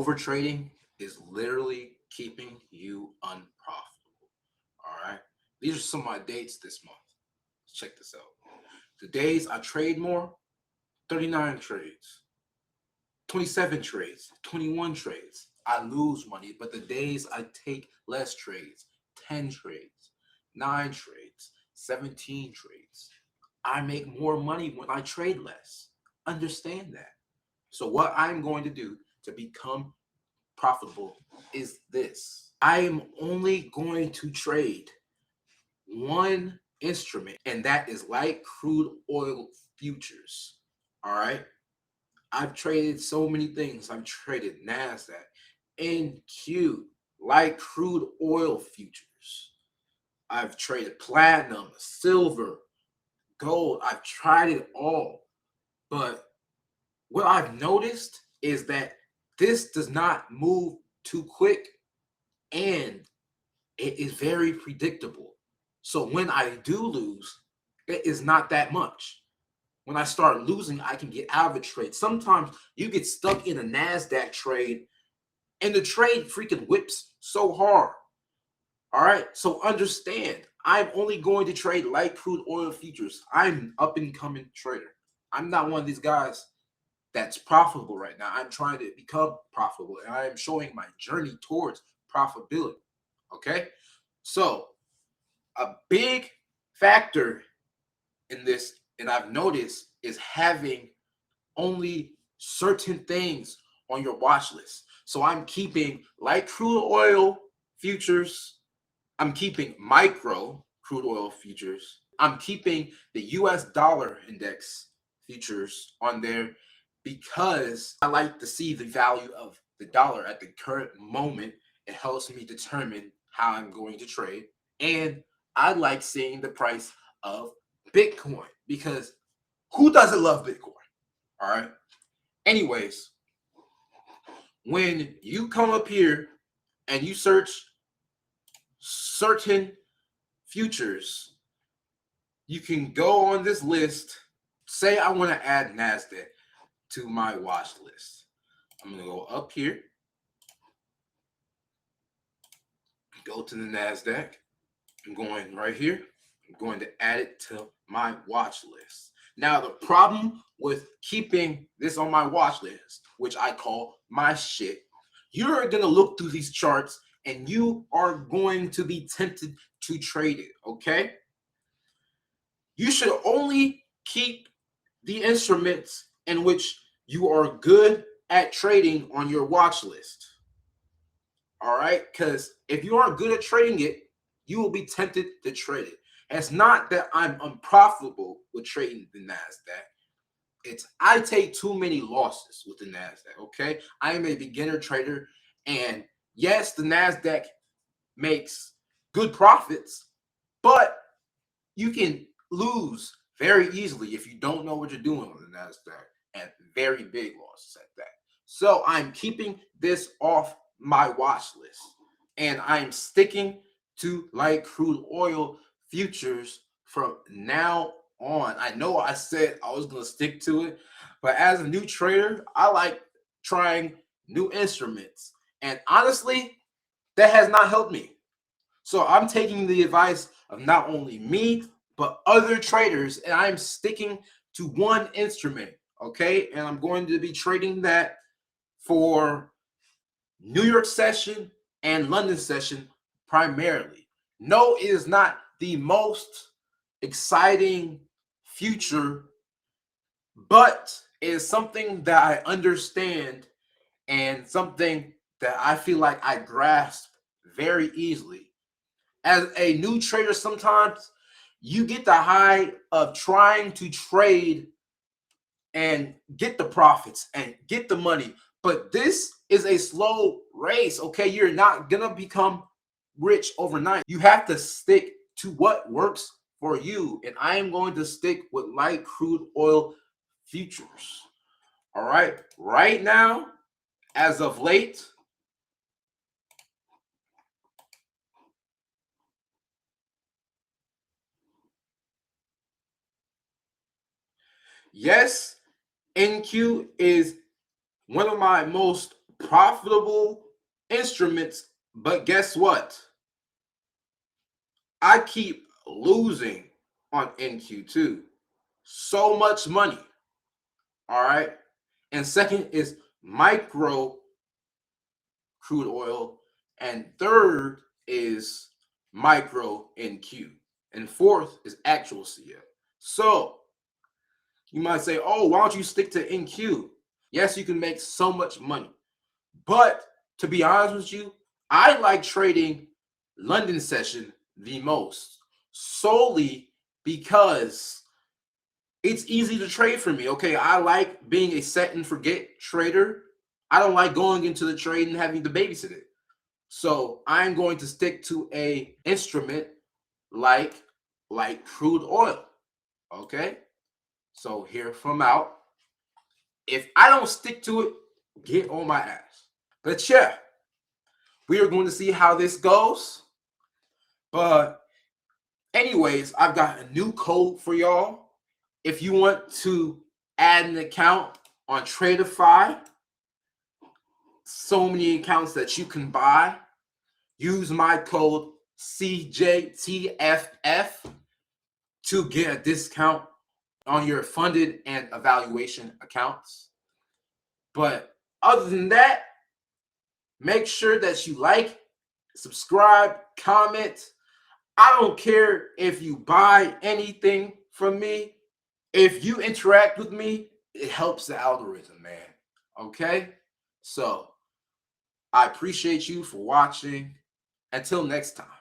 Overtrading is literally keeping you unprofitable. All right. These are some of my dates this month. Let's check this out. The days I trade more, 39 trades, 27 trades, 21 trades. I lose money, but the days I take less trades, 10 trades, 9 trades, 17 trades, I make more money when I trade less. Understand that. So what I'm going to do to become profitable is this. I am only going to trade one instrument, and that is light crude oil futures. All right. I've traded so many things. I've traded NASDAQ, NQ, light crude oil futures. I've traded platinum, silver, gold. I've tried it all. But what I've noticed is that this does not move too quick and it is very predictable. So when I do lose, it is not that much. When I start losing, I can get out of a trade. Sometimes you get stuck in a NASDAQ trade and the trade freaking whips so hard. All right. So understand, I'm only going to trade light crude oil futures. I'm an up and coming trader. I'm not one of these guys that's profitable right now. I'm trying to become profitable and I am showing my journey towards profitability. Okay. So a big factor in this, and I've noticed, is having only certain things on your watch list. So I'm keeping light crude oil futures. I'm keeping micro crude oil futures. I'm keeping the US dollar index futures on there because I like to see the value of the dollar at the current moment. It helps me determine how I'm going to trade. And I like seeing the price of Bitcoin because who doesn't love Bitcoin? All right. Anyways, when you come up here and you search certain futures, you can go on this list. Say I want to add NASDAQ to my watch list. I'm going to go up here, go to the NASDAQ. I'm going right here. I'm going to add it to my watch list. Now, the problem with keeping this on my watch list, which I call my shit, you're going to look through these charts and you are going to be tempted to trade it, okay? You should only keep the instruments in which you are good at trading on your watch list. All right? Because if you aren't good at trading it, you will be tempted to trade it. And it's not that I'm unprofitable with trading the NASDAQ. It's I take too many losses with the NASDAQ, okay? I am a beginner trader. And yes, the NASDAQ makes good profits, but you can lose very easily if you don't know what you're doing with the NASDAQ, and very big losses at that. So I'm keeping this off my watch list and I'm sticking to light crude oil futures from now on. I know I said I was going to stick to it, but as a new trader, I like trying new instruments. And honestly, that has not helped me. So I'm taking the advice of not only me, but other traders, and I'm sticking to one instrument, okay? And I'm going to be trading that for New York session and London session primarily. No, it is not the most exciting future, but it is something that I understand and something that I feel like I grasp very easily. As a new trader, sometimes you get the high of trying to trade and get the profits and get the money. But this is a slow race, okay? You're not going to become rich overnight. You have to stick to what works for you. And I am going to stick with light crude oil futures. All right. Right now, as of late, yes, NQ is one of my most profitable instruments, but guess what? I keep losing on NQ2. So much money. All right. And second is micro crude oil. And third is micro NQ. And fourth is actual CF. So you might say, oh, why don't you stick to NQ? Yes, you can make so much money. But to be honest with you, I like trading London session the most, solely because it's easy to trade for me. Okay, I like being a set and forget trader. I don't like going into the trade and having to babysit it. So I'm going to stick to a instrument like crude oil. Okay, so here from out. If I don't stick to it, get on my ass. But yeah, we are going to see how this goes. But anyways, I've got a new code for y'all. If you want to add an account on Tradeify, so many accounts that you can buy, use my code CJTFF to get a discount on your funded and evaluation accounts. But other than that, make sure that you like, subscribe, comment. I don't care if you buy anything from me. If you interact with me, it helps the algorithm, man. Okay? So I appreciate you for watching. Until next time.